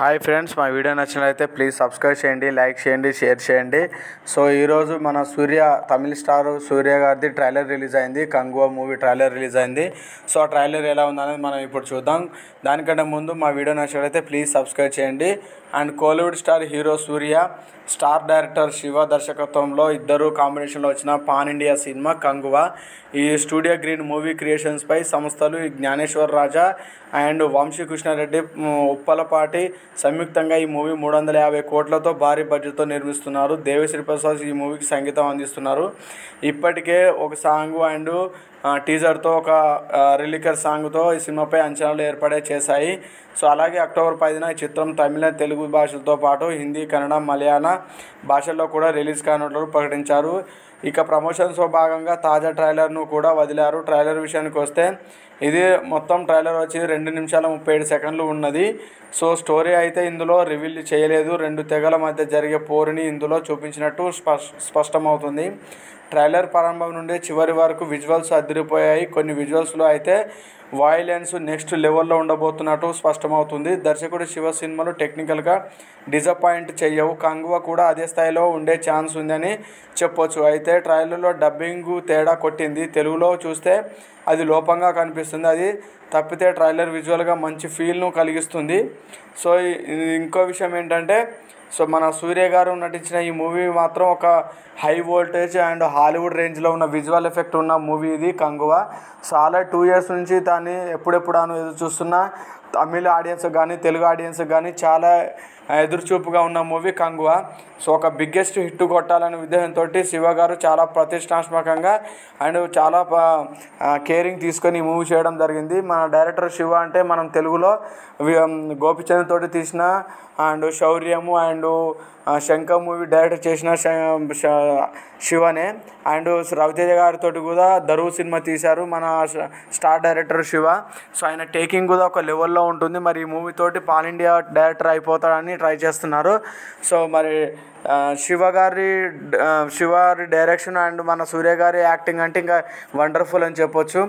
Hi friends, మా video నచ్చినట్లయితే please subscribe చేయండి, లైక్ చేయండి, షేర్ చేయండి. సో ఈరోజు మన తమిళ స్టార్ సూర్య గారిది ట్రైలర్ రిలీజ్ అయింది. కంగువా మూవీ ట్రైలర్ రిలీజ్ అయింది. సో ఆ ట్రైలర్ ఎలా ఉందనేది మనం ఇప్పుడు చూద్దాం. దానికంటే ముందు మా వీడియో నచ్చినట్లయితే ప్లీజ్ సబ్స్క్రైబ్ చేయండి. And Kollywood star hero Surya, star director Shiva దర్శకత్వంలో ఇద్దరు కాంబినేషన్లో వచ్చిన పాన్ ఇండియా సినిమా కంగువా. ఈ స్టూడియో గ్రీన్ మూవీ క్రియేషన్స్పై సంస్థలు జ్ఞానేశ్వర్ రాజా అండ్ వంశీకృష్ణారెడ్డి ఉప్పలపాటి సంయుక్తంగా ఈ మూవీ 350 కోట్లతో భారీ బడ్జెట్తో నిర్మిస్తున్నారు. దేవిశ్రీ ప్రసాద్ ఈ మూవీకి సంగీతం అందిస్తున్నారు. ఇప్పటికే ఒక సాంగ్ అండ్ టీజర్తో ఒక రిలీకర్ సాంగ్తో ఈ సినిమాపై అంచనాలు ఏర్పడే చేశాయి. సో అలాగే అక్టోబర్ 10న ఈ చిత్రం తమిళ, తెలుగు భాషలతో పాటు హిందీ, కన్నడ, మలయాళ భాషల్లో కూడా రిలీజ్ కానున్నట్లు ప్రకటించారు. ఇక ప్రమోషన్స్లో భాగంగా తాజా ట్రైలర్ను కూడా వదిలారు. ట్రైలర్ విషయానికి వస్తే ఇది మొత్తం ట్రైలర్ వచ్చి 2 నిమిషాల 37 సెకండ్లు ఉన్నది. సో స్టోరీ అయితే ఇందులో రివీల్ చేయలేదు. 2 తెగల మధ్య జరిగే పోరుని ఇందులో చూపించినట్టు స్పష్టమవుతుంది. ట్రైలర్ ప్రారంభం నుండి చివరి వరకు విజువల్స్ అదిరిపోయాయి. కొన్ని విజువల్స్లో అయితే వాయిలెన్స్ నెక్స్ట్ లెవెల్లో ఉండబోతున్నట్టు స్పష్టమవుతుంది. దర్శకుడు శివ సినిమాలు టెక్నికల్గా డిసప్పాయింట్ చేయవు. కంగువా కూడా అదే స్థాయిలో ఉండే ఛాన్స్ ఉందని చెప్పొచ్చు. అయితే ట్రైలర్లో డబ్బింగ్ తేడా కొట్టింది. తెలుగులో చూస్తే అది లోపంగా కనిపిస్తుంది. అది తప్పితే ట్రైలర్ విజువల్గా మంచి ఫీల్ను కలిగిస్తుంది. సో ఇంకో విషయం ఏంటంటే, సో మన సూర్య గారు నటించిన ఈ మూవీ మాత్రం ఒక హై వోల్టేజ్ అండ్ హాలీవుడ్ రేంజ్లో ఉన్న విజువల్ ఎఫెక్ట్ ఉన్న మూవీ ఇది కంగువా. చాలా 2 ఇయర్స్ నుంచి దాన్ని ఎప్పుడెప్పుడు ఎదురు చూస్తున్న తమిళ ఆడియన్స్ కానీ తెలుగు ఆడియన్స్ కానీ చాలా ఎదురుచూపుగా ఉన్న మూవీ కంగువా. సో ఒక బిగ్గెస్ట్ హిట్ కొట్టాలనే ఉద్దేశంతో శివ గారు చాలా ప్రతిష్టాత్మకంగా అండ్ చాలా కేరింగ్ తీసుకొని ఈ మూవీ చేయడం జరిగింది. మన డైరెక్టర్ శివ అంటే మనం తెలుగులో గోపిచంద్ తోటి తీసిన and Souryam and Shankar movie direct చేసిన శివనే. అండ్ రవితేజ గారితో కూడా దరువు సినిమా తీశారు మన స్టార్ డైరెక్టర్ శివ. సో ఆయన టేకింగ్ కూడా ఒక లెవెల్లో ఉంటుంది. మరి ఈ మూవీ తోటి పాన్ ఇండియా డైరెక్టర్ అయిపోతాడని ట్రై చేస్తున్నారు. సో మరి శివ గారి డైరెక్షన్ అండ్ మన సూర్య గారి యాక్టింగ్ అంటే ఇంకా వండర్ఫుల్ అని చెప్పొచ్చు.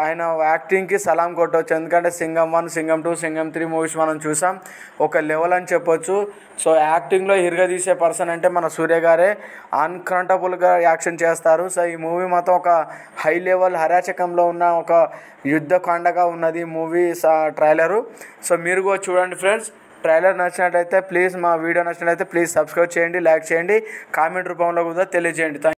ఆయన యాక్టింగ్కి సలాం కొట్టవచ్చు. ఎందుకంటే సింగం 1, సింగం 2, సింగం 3 మూవీస్ మనం చూసాం. ఒక లెవెల్ అని చెప్పొచ్చు. సో యాక్టింగ్లో తీసే పర్సన్ అంటే మన సూర్య గారే. అన్కంట్రోలబుల్గా యాక్షన్ చేస్తారు. సో ఈ మూవీ మాత్రం ఒక హై లెవెల్ అరాచకంలో ఉన్న ఒక యుద్ధకాండగా ఉన్నది మూవీ ట్రైలరు. సో మీరు కూడా చూడండి ఫ్రెండ్స్. ట్రైలర్ నచ్చినట్లయితే ప్లీజ్, మా వీడియో నచ్చినట్లయితే ప్లీజ్ సబ్స్క్రైబ్ చేయండి, లైక్ చేయండి, కామెంట్ రూపంలో కూడా తెలియజేయండి.